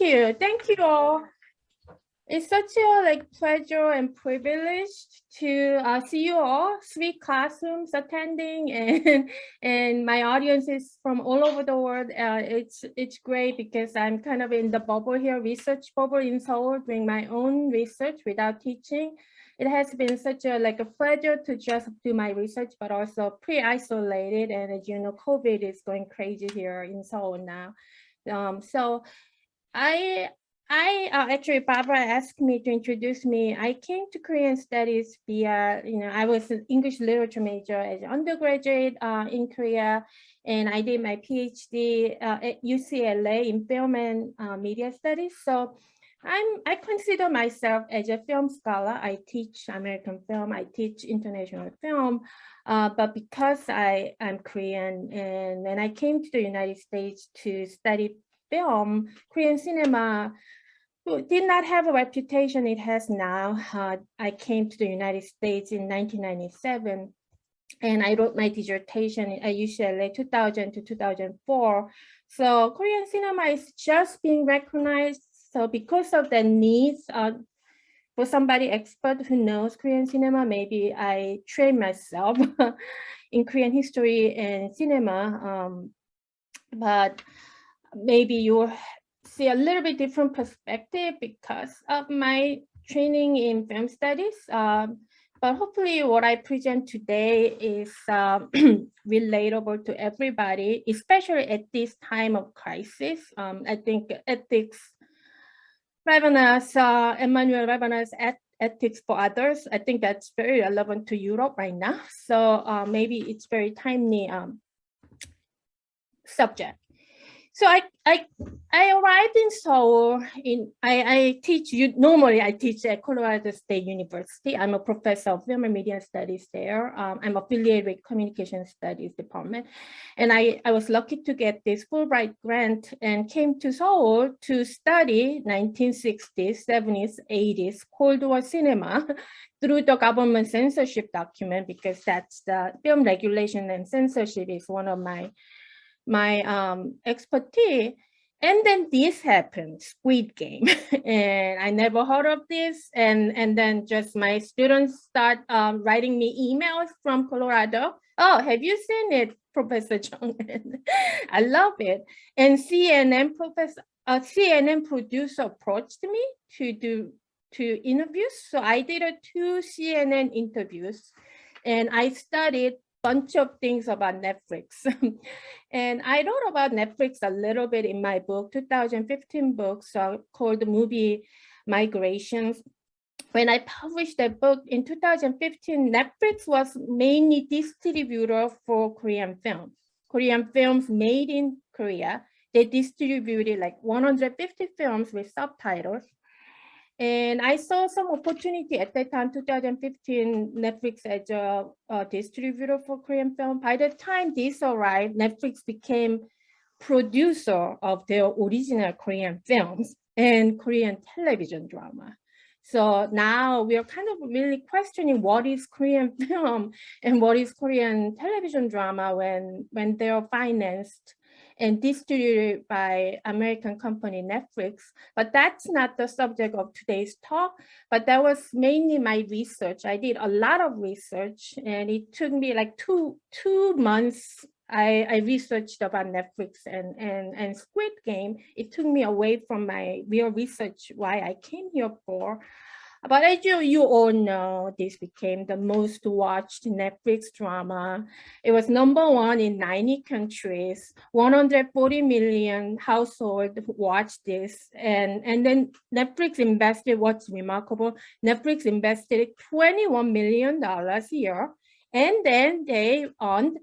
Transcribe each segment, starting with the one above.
you. Thank you all. It's such a pleasure and privilege to see you all, sweet classrooms attending, and my audience is from all over the world. It's great because I'm kind of in the bubble here, research bubble in Seoul, doing my own research without teaching. It has been such a pleasure to just do my research, but also pre-isolated. And as you know, COVID is going crazy here in Seoul now. So actually, Barbara asked me to introduce me. I came to Korean studies via, I was an English literature major as an undergraduate in Korea, and I did my PhD at UCLA in film and media studies. So I consider myself as a film scholar. I teach American film, I teach international film, but because I'm Korean, and when I came to the United States to study film, Korean cinema did not have a reputation it has now. I came to the United States in 1997, and I wrote my dissertation at UCLA 2000 to 2004. So Korean cinema is just being recognized. So because of the needs for somebody expert who knows Korean cinema, maybe I train myself in Korean history and cinema, but maybe you see a little bit different perspective because of my training in film studies. But hopefully what I present today is relatable to everybody, especially at this time of crisis. I think ethics, Emmanuel Levinas' ethics for others, I think that's very relevant to Europe right now. So maybe it's very timely subject. So I arrived in Seoul. I teach normally I teach at Colorado State University. I'm a professor of film and media studies there. I'm affiliated with communication studies department, and I was lucky to get this Fulbright grant and came to Seoul to study 1960s, 70s, 80s Cold War cinema through the government censorship document, because that's the film regulation and censorship is one of my expertise. And then this happened, Squid Game. And I never heard of this. And then just my students start writing me emails from Colorado. Oh, have you seen it, Professor Chung? I love it. And CNN producer approached me to do interviews. So I did 2 CNN interviews, and I studied bunch of things about Netflix. And I wrote about Netflix a little bit in my book, 2015 book called Movie Migrations. When I published that book in 2015, Netflix was mainly distributor for Korean films. Korean films made in Korea. They distributed like 150 films with subtitles. And I saw some opportunity at that time, 2015, Netflix as a distributor for Korean film. By the time this arrived, Netflix became producer of their original Korean films and Korean television drama. So now we are kind of really questioning what is Korean film and what is Korean television drama when they are financed and distributed by American company Netflix. But that's not the subject of today's talk, but that was mainly my research. I did a lot of research, and it took me like two months. I researched about Netflix and Squid Game. It took me away from my real research, why I came here for. But as you all know, this became the most watched Netflix drama. It was #1 in 90 countries. 140 million households watched this. And then Netflix invested, what's remarkable, Netflix invested $21 million a year. And then they earned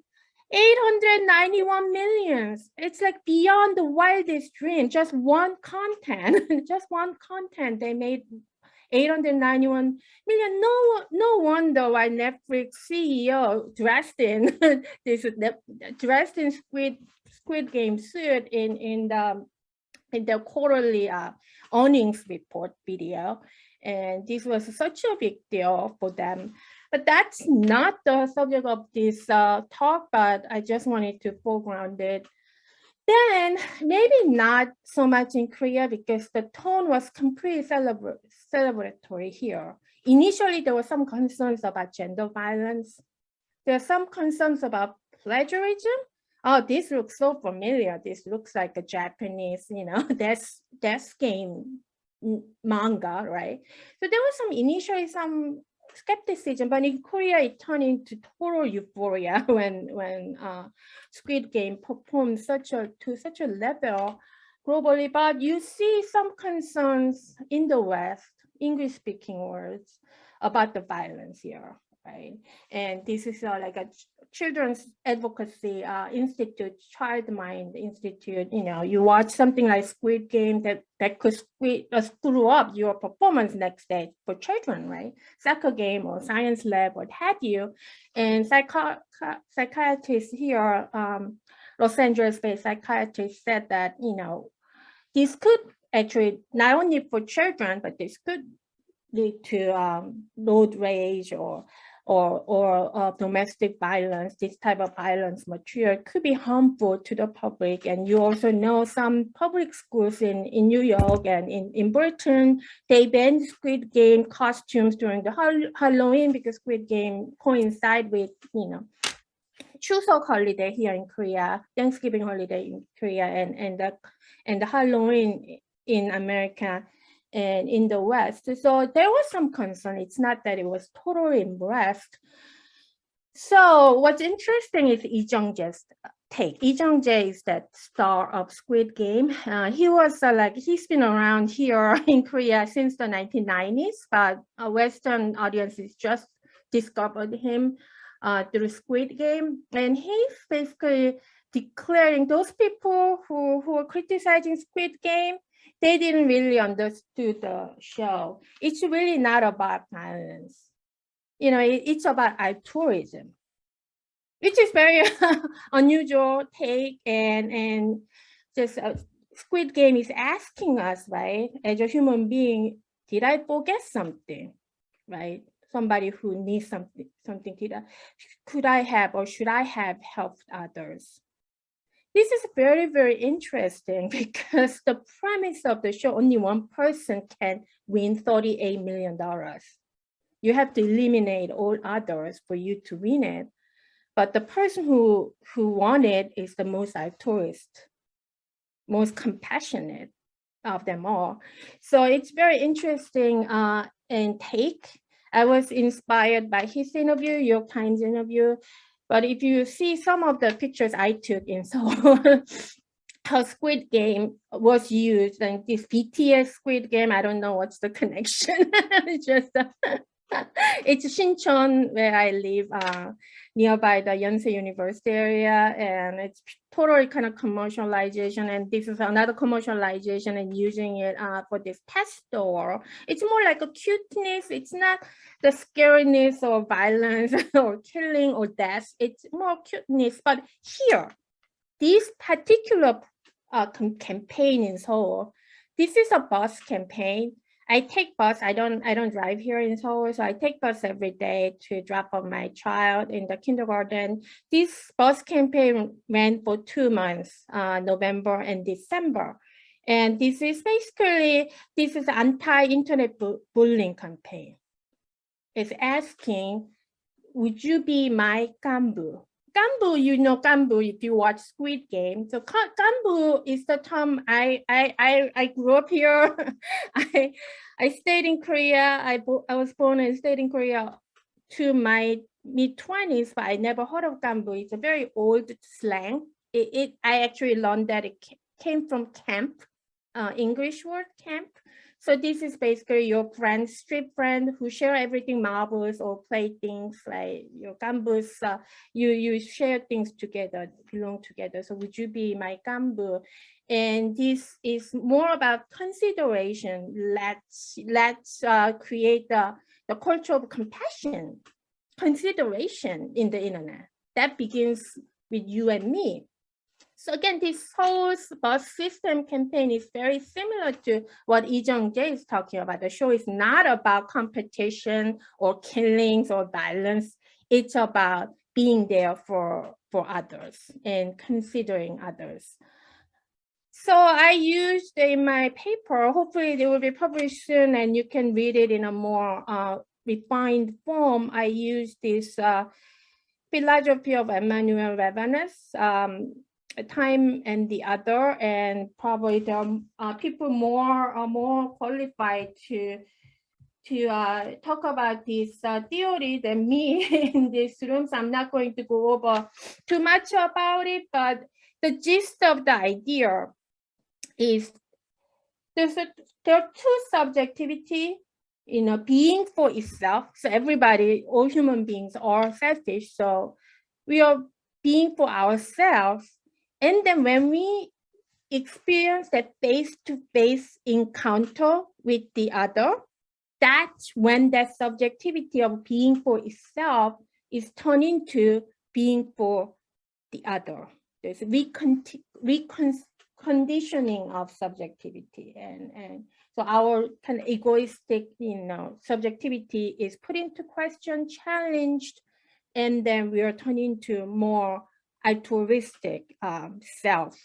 891 million. It's like beyond the wildest dream. Just one content, they made 891 million. No wonder why Netflix CEO dressed in Squid Game suit in the quarterly earnings report video. And this was such a big deal for them. But that's not the subject of this talk, but I just wanted to foreground it. Then maybe not so much in Korea because the tone was completely celebratory here. Initially, there were some concerns about gender violence. There are some concerns about plagiarism. Oh, this looks so familiar. This looks like a Japanese, death game manga, right? So there was initially some skepticism, but in Korea it turned into total euphoria when Squid Game performed to such a level globally. But you see some concerns in the West, English-speaking worlds, about the violence here, right? And this is like a children's advocacy institute, Child Mind Institute. You watch something like Squid Game that could screw up your performance next day for children, right? Soccer game or science lab, what have you. And psychiatrists here, Los Angeles-based psychiatrists said that, this could actually, not only for children, but this could lead to road rage or domestic violence. This type of violence material could be harmful to the public. And you also know some public schools in New York and in Britain, they banned Squid Game costumes during the Halloween because Squid Game coincide with, Chuseok holiday here in Korea, Thanksgiving holiday in Korea, and the Halloween in America and in the West. So there was some concern. It's not that it was totally embraced. So what's interesting is Lee Jung-jae's take. Lee Jung-jae is that star of Squid Game. He was he's been around here in Korea since the 1990s, but Western audiences just discovered him through Squid Game. And he's basically declaring those people who were criticizing Squid Game, they didn't really understood the show. It's really not about violence. It's about altruism, which is very unusual take. And just Squid Game is asking us, right, as a human being, did I forget something, right? Somebody who needs something, could I have or should I have helped others? This is very, very interesting because the premise of the show, only one person can win $38 million. You have to eliminate all others for you to win it. But the person who won it is the most altruist, most compassionate of them all. So it's very interesting and take. I was inspired by his interview, New York Times interview. But if you see some of the pictures I took in Seoul, how Squid Game was used, and this BTS Squid Game, I don't know what's the connection. It's just, it's Sinchon, where I live, nearby the Yonsei University area, and it's totally kind of commercialization, and this is another commercialization and using it for this pet store. It's more like a cuteness. It's not the scariness or violence or killing or death. It's more cuteness. But here, this particular campaign in Seoul, this is a bus campaign. I take bus. I don't drive here in Seoul, so I take bus every day to drop off my child in the kindergarten. This bus campaign ran for 2 months, November and December. And this is anti-internet bullying campaign. It's asking, would you be my ganbu? Ganbu, ganbu if you watch Squid Game. So ganbu is the term. I grew up here. I stayed in Korea. I was born and stayed in Korea to my mid-20s, but I never heard of ganbu. It's a very old slang. I actually learned that it came from camp, English word camp. So this is basically your friend, street friend, who share everything, marbles or play things like your gambus. You share things together, belong together. So would you be my gambu? And this is more about consideration. Let's create the culture of compassion, consideration in the internet. That begins with you and me. So again, this whole bus system campaign is very similar to what Lee Jung-jae is talking about. The show is not about competition or killings or violence. It's about being there for others and considering others. So I used in my paper, hopefully it will be published soon and you can read it in a more refined form. I used this philosophy of Emmanuel Levinas, Time and the Other, and probably there are people more qualified to talk about this theory than me in this room. So I'm not going to go over too much about it, but the gist of the idea is there are two subjectivity, being for itself. So everybody, all human beings are selfish. So we are being for ourselves. And then when we experience that face-to-face encounter with the other, that's when that subjectivity of being for itself is turned into being for the other. There's reconditioning of subjectivity, and so our kind of egoistic, subjectivity is put into question, challenged, and then we are turned into more altruistic self.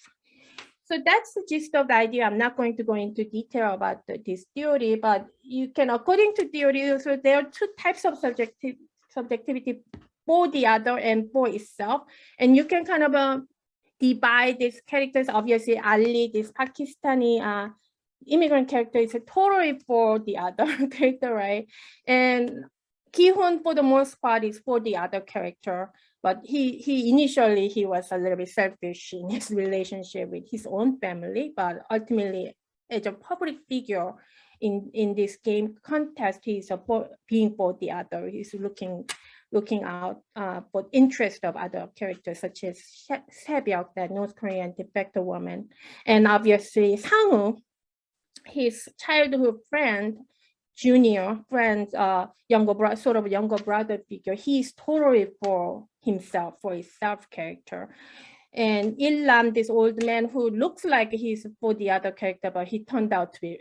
So that's the gist of the idea. I'm not going to go into detail about this theory, but you can, according to theory, so there are two types of subjectivity, for the other and for itself. And you can kind of divide these characters. Obviously, Ali, this Pakistani immigrant character, is totally for the other character, right? And Ki-hoon, for the most part, is for the other character. But he initially, he was a little bit selfish in his relationship with his own family, but ultimately, as a public figure in this game contest, he's being for the other. He's looking out for interest of other characters, such as Sebyok, that North Korean de facto woman, and obviously Sang-woo, his childhood friend, junior friend, sort of younger brother figure. He's totally for himself, for his self character. And Il-lam, this old man who looks like he's for the other character, but he turned out to be,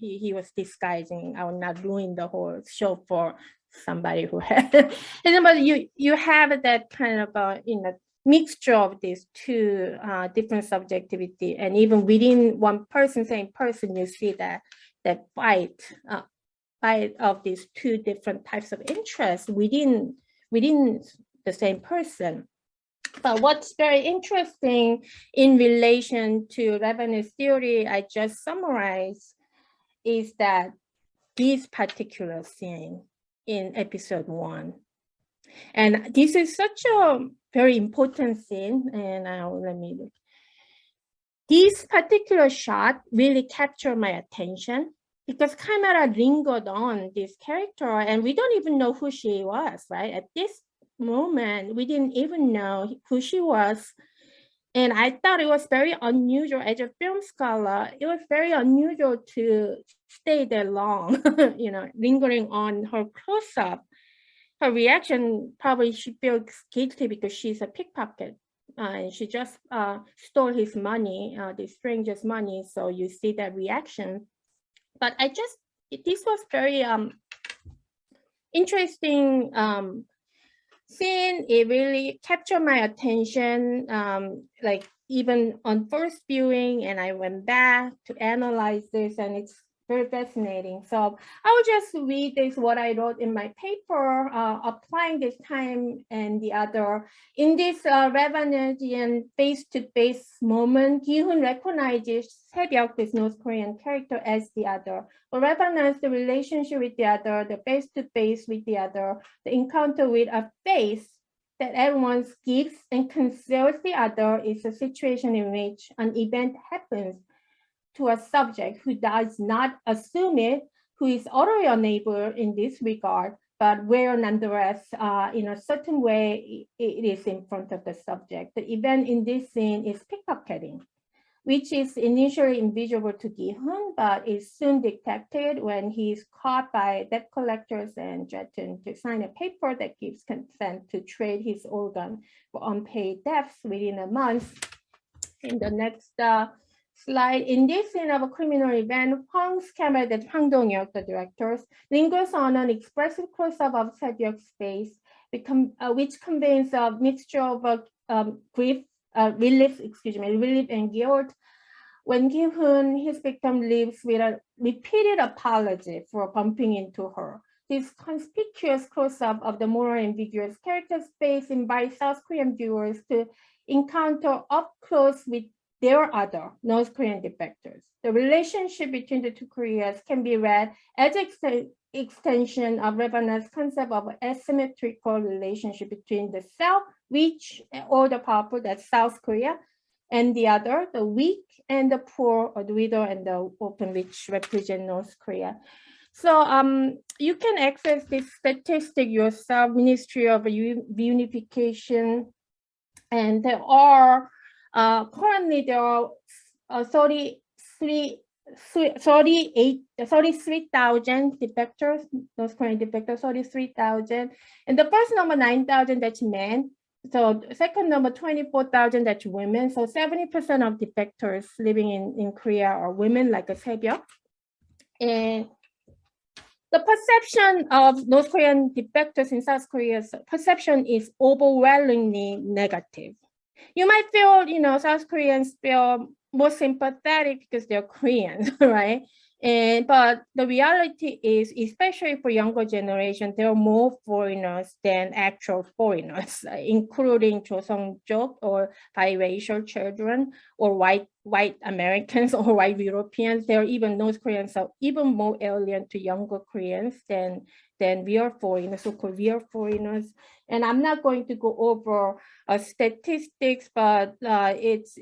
he was disguising. I will not ruin the whole show for somebody who had. And but you have that kind of mixture of these two different subjectivity, and even within one person, same person, you see that fight of these two different types of interests within the same person. But what's very interesting in relation to Levinas theory I just summarized is that this particular scene in episode 1. And this is such a very important scene, and let me look. This particular shot really captured my attention because camera lingered on this character and we don't even know who she was, right? At this moment, we didn't even know who she was. And I thought it was very unusual as a film scholar. It was very unusual to stay there long, lingering on her close-up. Her reaction, probably she feels guilty because she's a pickpocket. And she just stole his money, the stranger's money. So you see that reaction. But this was very interesting scene. It really captured my attention, like even on first viewing, and I went back to analyze this, and it's very fascinating. So I will just read this, what I wrote in my paper, applying this time and the other. In this Levinasian face-to-face moment, Gi-hoon recognizes Sebyok, this North Korean character, as the other. For Levinas, the relationship with the other, the face-to-face with the other, the encounter with a face that everyone gives and conceals the other is a situation in which an event happens to a subject who does not assume it, who is utterly unable in this regard, but where nonetheless, in a certain way, it is in front of the subject. The event in this scene is pickpocketing, which is initially invisible to Gi-hoon, but is soon detected when he's caught by debt collectors and threatened to sign a paper that gives consent to trade his organ for unpaid debts within a month. In the next slide, in this scene of a criminal event, Hwang's camera, that Hwang Dong-hyuk, the director, lingers on an expressive close-up of Sebyok's face, which conveys a mixture of grief, relief and guilt, when Gi-hun, his victim, leaves with a repeated apology for bumping into her. This conspicuous close-up of the more ambiguous character's face invites South Korean viewers to encounter up close with their other North Korean defectors. The relationship between the two Koreas can be read as an extension of Levinas's concept of asymmetrical relationship between the South, rich or the powerful, that's South Korea, and the other, the weak and the poor, or the widow and the open, which represent North Korea. So you can access this statistic yourself, Ministry of Reunification, and there are currently there are 33,000 defectors, North Korean defectors, 33,000. And the first number, 9,000, that's men. So second number, 24,000, that's women. So 70% of defectors living in Korea are women, like a Sebyeok. And the perception of North Korean defectors in South Korea's perception is overwhelmingly negative. You might feel, South Koreans feel more sympathetic because they're Koreans, right? But the reality is, especially for younger generation, there are more foreigners than actual foreigners, including Joseongjok or biracial children, or white Americans or white Europeans. There are even North Koreans are even more alien to younger Koreans than real foreigners, so-called real foreigners. And I'm not going to go over statistics, but it's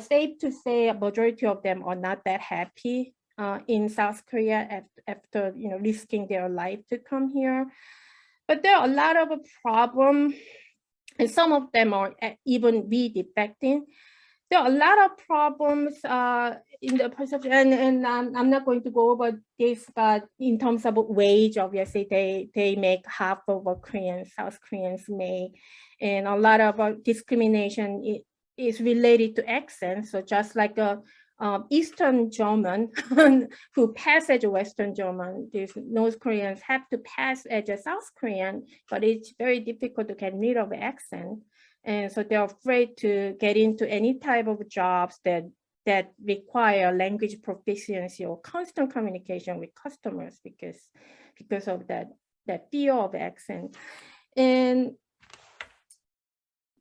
safe to say a majority of them are not that happy in South Korea after risking their life to come here. But there are a lot of problems, and some of them are even re-defecting. There are a lot of problems in the perception, and I'm not going to go over this, but in terms of wage, obviously they make half of what South Koreans make, and a lot of discrimination is related to accent. So just like a Eastern German who pass as a Western German, these North Koreans have to pass as a South Korean, but it's very difficult to get rid of accent. And so they're afraid to get into any type of jobs that require language proficiency or constant communication with customers because of that fear of accent.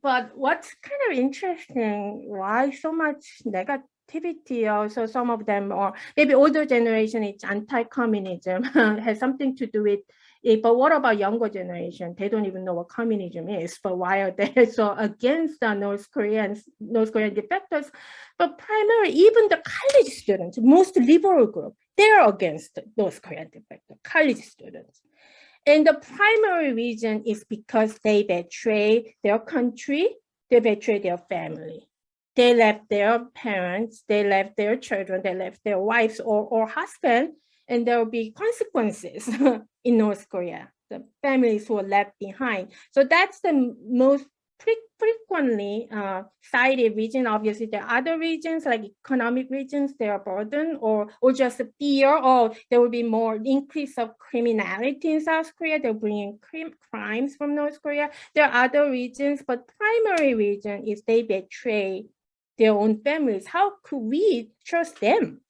But what's kind of interesting, why so much negativity? Also, some of them, or maybe older generation, it's anti-communism, has something to do with it. But what about younger generation? They don't even know what communism is, but why are they so against the North Korean defectors? But primarily, even the college students, most liberal group, they're against North Korean defector, college students. And the primary reason is because they betray their country, they betray their family. They left their parents, they left their children, they left their wives or husband, and there will be consequences in North Korea, the families who are left behind. So that's the most frequently cited region. Obviously, there are other regions like economic regions, they are burdened, or just a fear, or there will be more increase of criminality in South Korea. They're bringing crimes from North Korea. There are other regions, but primary reason is they betray their own families. How could we trust them?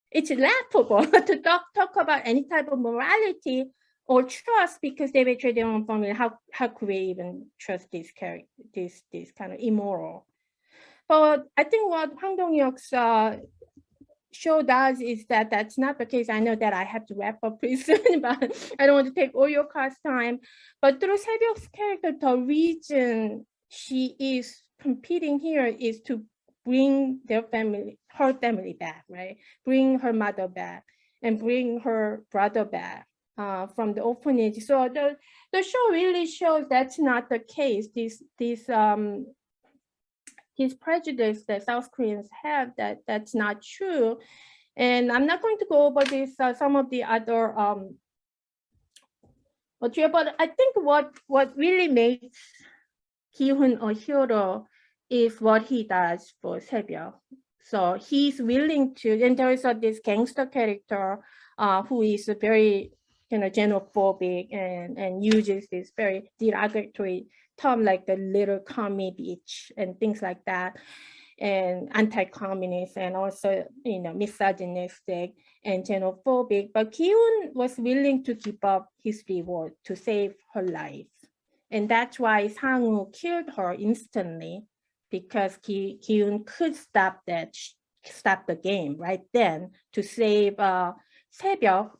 It's laughable to talk about any type of morality or trust because they betray their own family. How could we even trust this character, this kind of immoral? But I think what Hwang Dong-hyuk's show does is that that's not the case. I know that I have to wrap up pretty soon, but I don't want to take all your class time. But through Sebyeok's character, the reason she is competing here is to bring her family back, right? Bring her mother back and bring her brother back from the orphanage. So the show really shows that's not the case. This prejudice that South Koreans have, that's not true. And I'm not going to go over this, some of the other material, but I think what really makes Gi-hun a hero is what he does for Sebyeok. So he's willing to, and there is this gangster character who is very xenophobic and uses this very derogatory term like the little commie bitch and things like that. and anti-communist and also, misogynistic and xenophobic. But Ki-eun was willing to give up his reward to save her life. And that's why Sang-woo killed her instantly, because Ki-eun could stop the game right then to save Saebyuk.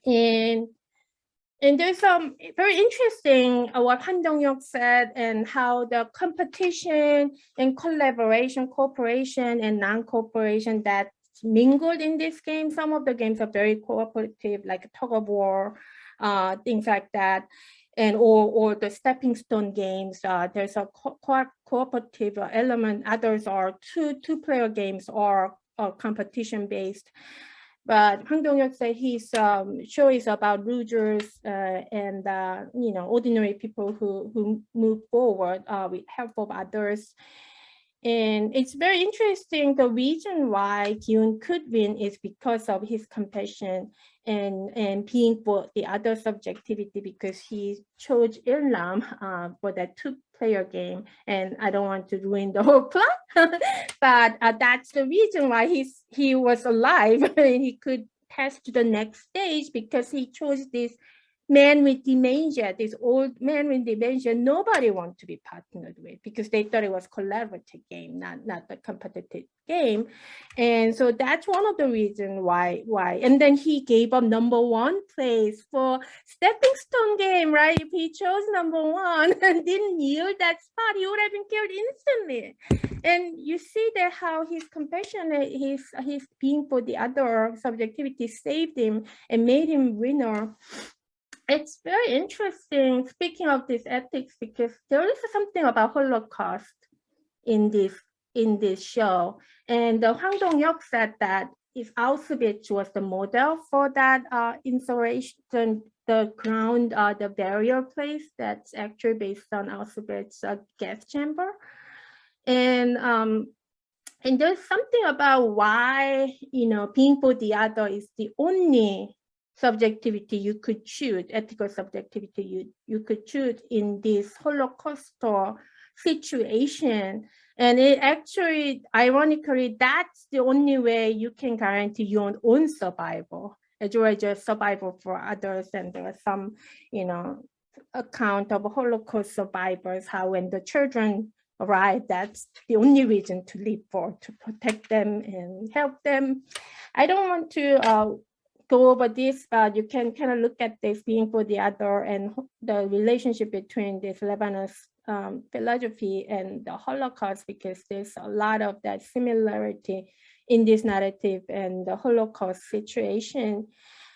And there's some very interesting what Han Dong-hyuk said, and how the competition and collaboration, cooperation and non-cooperation that mingled in this game. Some of the games are very cooperative, like tug of war, things like that, and or the stepping stone games. There's a cooperative element. Others are two-player games or competition based. But Hwang Dong-hyuk said his show is about losers and ordinary people who move forward with help of others. And it's very interesting. The reason why Ki-eun could win is because of his compassion and being for the other subjectivity, because he chose Illam for that two-player game. And I don't want to ruin the whole plot, but that's the reason why he was alive and he could pass to the next stage, because he chose this man with dementia, this old man with dementia. Nobody wanted to be partnered with, because they thought it was collaborative game, not the competitive game. And so that's one of the reasons why. And then he gave up #1 place for stepping stone game, right? If he chose #1 and didn't yield that spot, he would have been killed instantly. And you see that how his compassion, his being for the other subjectivity saved him and made him winner. It's very interesting, speaking of this ethics, because there is something about Holocaust in this show. And Hwang Dong-hyuk said that if Auschwitz was the model for that installation, the ground, the barrier place, that's actually based on Auschwitz gas chamber. And there's something about why, being for the other is the only subjectivity you could choose, ethical subjectivity you could choose in this Holocaust situation. And it actually, ironically, that's the only way you can guarantee your own survival, as well as survival for others. And there are some, account of Holocaust survivors, how when the children arrive, that's the only reason to live for, to protect them and help them. I don't want to go over this, but you can kind of look at this being for the other and the relationship between this Lebanese philosophy and the Holocaust, because there's a lot of that similarity in this narrative and the Holocaust situation.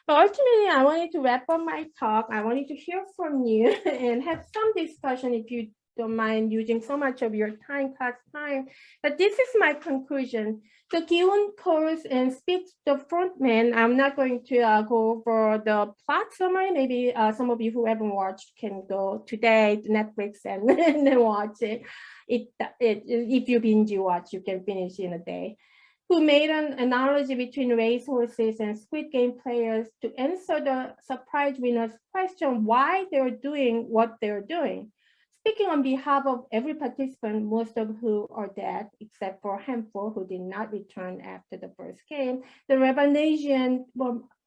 But ultimately, I wanted to wrap up my talk. I wanted to hear from you and have some discussion, if you don't mind using so much of your class time. But this is my conclusion. So Ki-eun calls and speaks the frontman. I'm not going to go over the plot summary. Maybe some of you who haven't watched can go today to Netflix and, and watch it. If you binge watch, you can finish in a day. Who made an analogy between racehorses and Squid Game players to answer the surprise winner's question why they're doing what they're doing. Speaking on behalf of every participant, most of who are dead, except for a handful who did not return after the first game, the Levinasian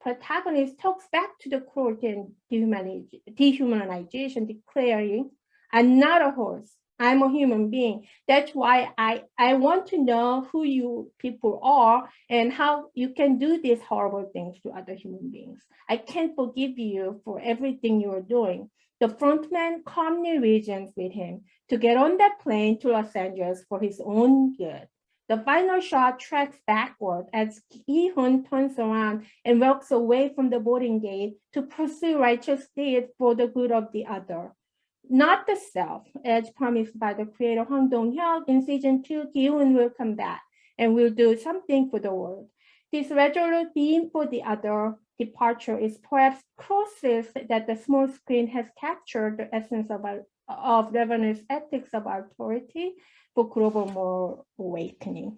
protagonist talks back to the cruelty and dehumanization, declaring, "I'm not a horse. I'm a human being. That's why I want to know who you people are and how you can do these horrible things to other human beings. I can't forgive you for everything you're doing." The frontman calmly reasons with him to get on that plane to Los Angeles for his own good. The final shot tracks backward as Ki-eun turns around and walks away from the boarding gate to pursue righteous deeds for the good of the other. Not the self, as promised by the creator Hwang Dong-hyuk. In season 2, Ki-eun will come back and will do something for the world. This resolute being for the other departure is perhaps closest that the small screen has captured the essence of Lebanese ethics of authority for global moral awakening.